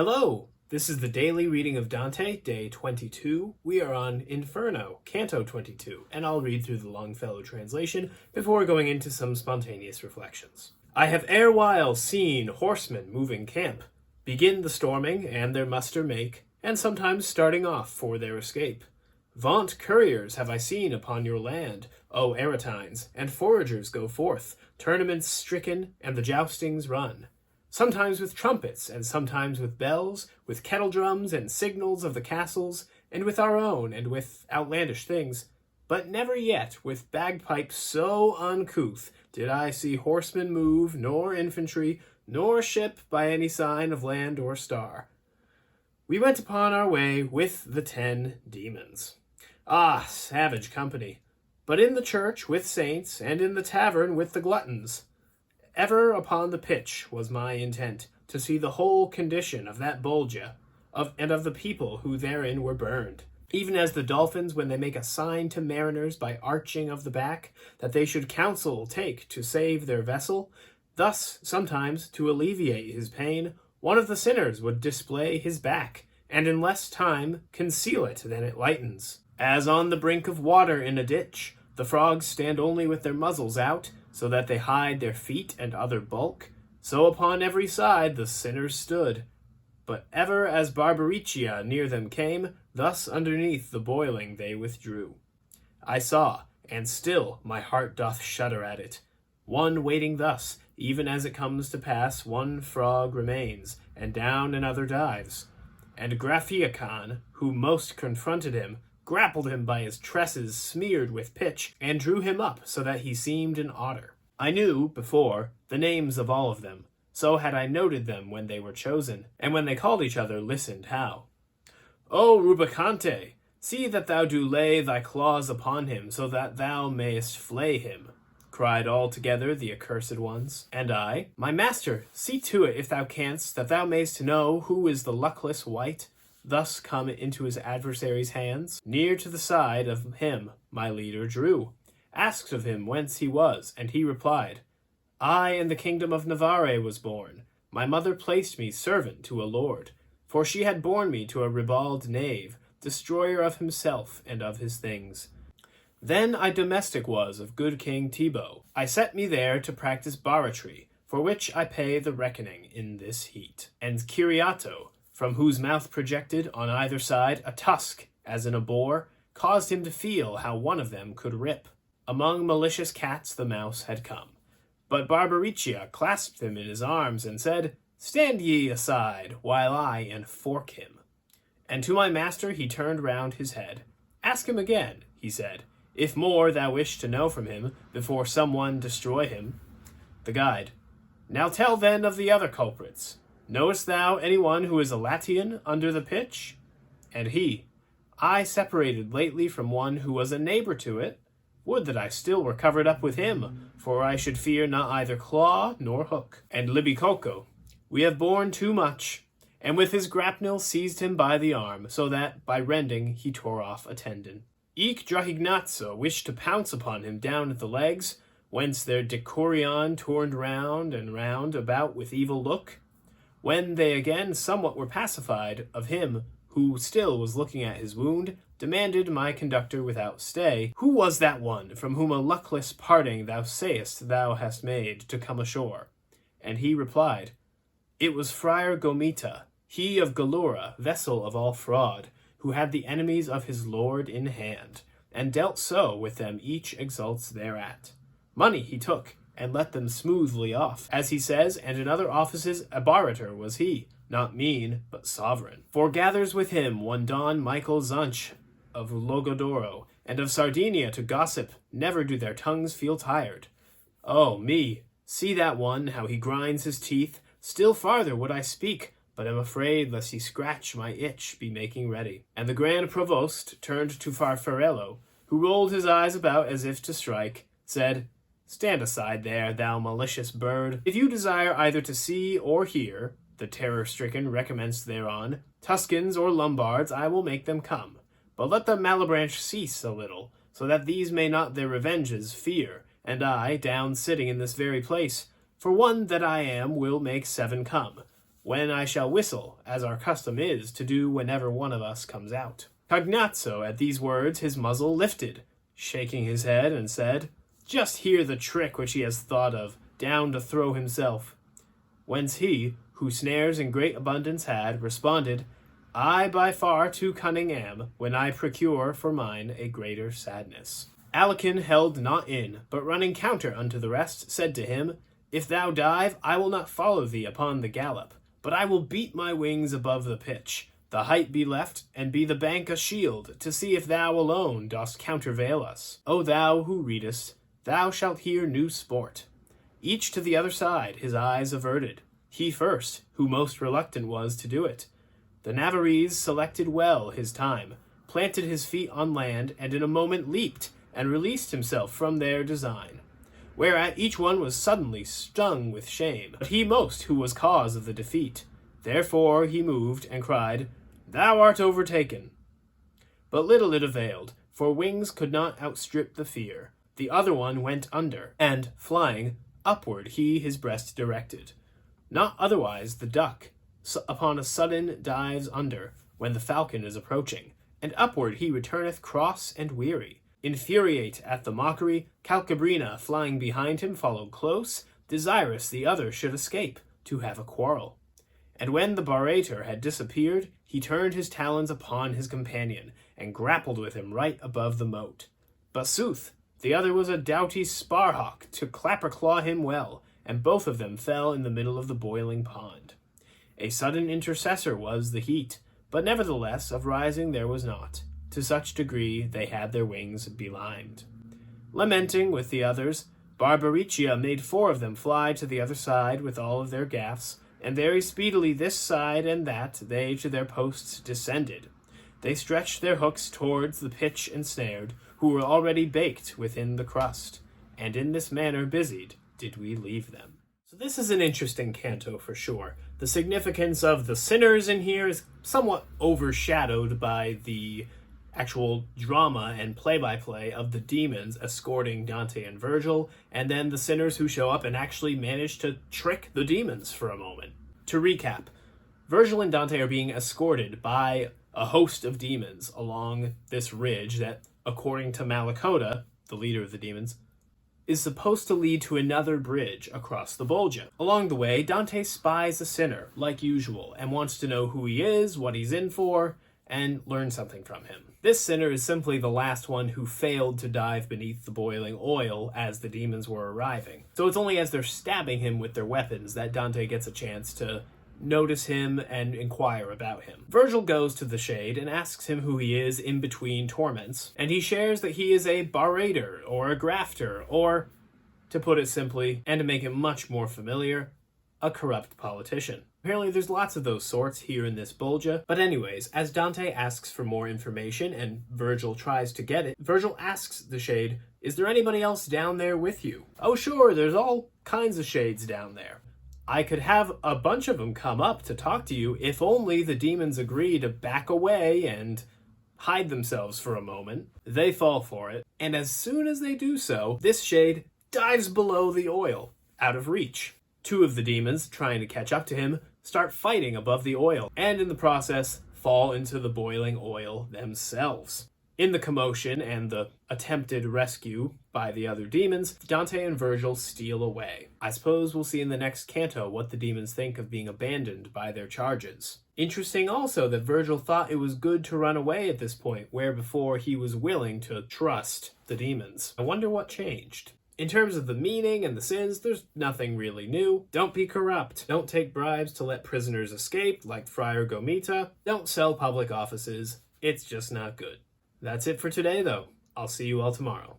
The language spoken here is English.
Hello! This is the daily reading of Dante, day 22. We are on Inferno, Canto 22, and I'll read through the Longfellow translation before going into some spontaneous reflections. I have erewhile seen horsemen moving camp, begin the storming, and their muster make, and sometimes starting off for their escape. Vaunt couriers have I seen upon your land, O Aretines, and foragers go forth, tournaments stricken, and the joustings run. Sometimes with trumpets, and sometimes with bells, with kettle drums and signals of the castles, and with our own, and with outlandish things. But never yet with bagpipes so uncouth did I see horsemen move, nor infantry, nor ship by any sign of land or star. We went upon our way with the 10 demons. Ah, savage company! But in the church with saints, and in the tavern with the gluttons. Ever upon the pitch was my intent, to see the whole condition of that Bolgia, and of the people who therein were burned. Even as the dolphins when they make a sign to mariners by arching of the back, that they should counsel take to save their vessel, thus sometimes, to alleviate his pain, one of the sinners would display his back, and in less time conceal it than it lightens. As on the brink of water in a ditch, the frogs stand only with their muzzles out, so that they hide their feet and other bulk, so upon every side the sinners stood. But ever as Barbaricia near them came, thus underneath the boiling they withdrew. I saw, and still my heart doth shudder at it. One waiting thus, even as it comes to pass, one frog remains, and down another dives. And Graphiacon, who most confronted him, grappled him by his tresses smeared with pitch, and drew him up so that he seemed an otter. I knew, before, the names of all of them, so had I noted them when they were chosen, and when they called each other listened how. O Rubicante, see that thou do lay thy claws upon him, so that thou mayest flay him, cried all together the accursed ones. And I, my master, see to it if thou canst, that thou mayst know who is the luckless wight, thus come into his adversary's hands. Near to the side of him my leader drew, asked of him whence he was, and he replied, I in the kingdom of Navarre was born. My mother placed me servant to a lord, for she had borne me to a ribald knave, destroyer of himself and of his things. Then I domestic was of good King Thibaut. I set me there to practice barratry, for which I pay the reckoning in this heat. And Ciriato, from whose mouth projected on either side a tusk, as in a boar, caused him to feel how one of them could rip. Among malicious cats the mouse had come. But Barbaricia clasped him in his arms and said, Stand ye aside, while I enfork him. And to my master he turned round his head. Ask him again, he said, if more thou wish to know from him, before some one destroy him. The guide, Now tell then of the other culprits. Knowest thou any one who is a Latian under the pitch? And he, I separated lately from one who was a neighbor to it. Would that I still were covered up with him, for I should fear not either claw nor hook. And Libicoco, we have borne too much, and with his grapnel seized him by the arm, so that, by rending, he tore off a tendon. Eke Drahignazzo wished to pounce upon him down at the legs, whence their decurion turned round and round about with evil look. When they again somewhat were pacified, of him, who still was looking at his wound, demanded my conductor without stay, Who was that one from whom a luckless parting thou sayest thou hast made to come ashore? And he replied, It was Friar Gomita, he of Galura, vessel of all fraud, who had the enemies of his lord in hand, and dealt so with them each exults thereat. Money he took, and let them smoothly off, as he says, and in other offices a barrator was he, not mean, but sovereign. For gathers with him one Don Michael Zunch of Logodoro, and of Sardinia to gossip, never do their tongues feel tired. Oh, me, see that one, how he grinds his teeth, still farther would I speak, but am afraid lest he scratch my itch be making ready. And the grand provost turned to Farfarello, who rolled his eyes about as if to strike, said, Stand aside there, thou malicious bird. If you desire either to see or hear, the terror-stricken recommenced thereon, Tuscans or Lombards, I will make them come. But let the Malebranche cease a little, so that these may not their revenges fear, and I, down sitting in this very place, for one that I am, will make 7 come. when I shall whistle, as our custom is to do whenever one of us comes out." Cognazzo, at these words, his muzzle lifted, shaking his head, and said, "Just hear the trick which he has thought of, down to throw himself." Whence he, who snares in great abundance had, responded, "I by far too cunning am, when I procure for mine a greater sadness." Alacon held not in, but running counter unto the rest, said to him, "If thou dive, I will not follow thee upon the gallop, but I will beat my wings above the pitch, the height be left, and be the bank a shield, to see if thou alone dost countervail us. O thou who readest, thou shalt hear new sport." Each to the other side, his eyes averted. He first, who most reluctant was to do it. The Navarrese selected well his time, planted his feet on land, and in a moment leaped, and released himself from their design. Whereat each one was suddenly stung with shame, but he most who was cause of the defeat. Therefore he moved, and cried, "Thou art overtaken." But little it availed, for wings could not outstrip the fear. The other one went under, and, flying, upward he his breast directed. Not otherwise the duck, upon a sudden dives under, when the falcon is approaching, and upward he returneth cross and weary. Infuriate at the mockery, Calcabrina, flying behind him, followed close, desirous the other should escape, to have a quarrel. And when the barator had disappeared, he turned his talons upon his companion, and grappled with him right above the moat. But sooth, the other was a doughty sparhawk, to clapper-claw him well, and both of them fell in the middle of the boiling pond. A sudden intercessor was the heat, but nevertheless of rising there was not. To such degree they had their wings belimed. Lamenting with the others, Barbaricia made 4 of them fly to the other side with all of their gaffs, and very speedily this side and that they to their posts descended. They stretched their hooks towards the pitch ensnared, who were already baked within the crust, and in this manner busied did we leave them. So this is an interesting canto for sure. The significance of the sinners in here is somewhat overshadowed by the actual drama and play-by-play of the demons escorting Dante and Virgil, and then the sinners who show up and actually manage to trick the demons for a moment. To recap, Virgil and Dante are being escorted by a host of demons along this ridge that, according to Malakota, the leader of the demons, is supposed to lead to another bridge across the Bolgia. Along the way, Dante spies a sinner, like usual, and wants to know who he is, what he's in for, and learn something from him. This sinner is simply the last one who failed to dive beneath the boiling oil as the demons were arriving. So it's only as they're stabbing him with their weapons that Dante gets a chance to notice him and inquire about him. Virgil goes to the Shade and asks him who he is in between torments, and he shares that he is a barator, or a grafter, or, to put it simply, and to make it much more familiar, a corrupt politician. Apparently there's lots of those sorts here in this Bolgia, but anyways, as Dante asks for more information and Virgil tries to get it, Virgil asks the Shade, "Is there anybody else down there with you?" "Oh sure, there's all kinds of shades down there. I could have a bunch of them come up to talk to you if only the demons agree to back away and hide themselves for a moment." They fall for it, and as soon as they do so, this Shade dives below the oil, out of reach. 2 of the demons, trying to catch up to him, start fighting above the oil, and in the process, fall into the boiling oil themselves. In the commotion and the attempted rescue by the other demons, Dante and Virgil steal away. I suppose we'll see in the next canto what the demons think of being abandoned by their charges. Interesting also that Virgil thought it was good to run away at this point, where before he was willing to trust the demons. I wonder what changed. In terms of the meaning and the sins, there's nothing really new. Don't be corrupt. Don't take bribes to let prisoners escape, like Friar Gomita. Don't sell public offices. It's just not good. That's it for today, though. I'll see you all tomorrow.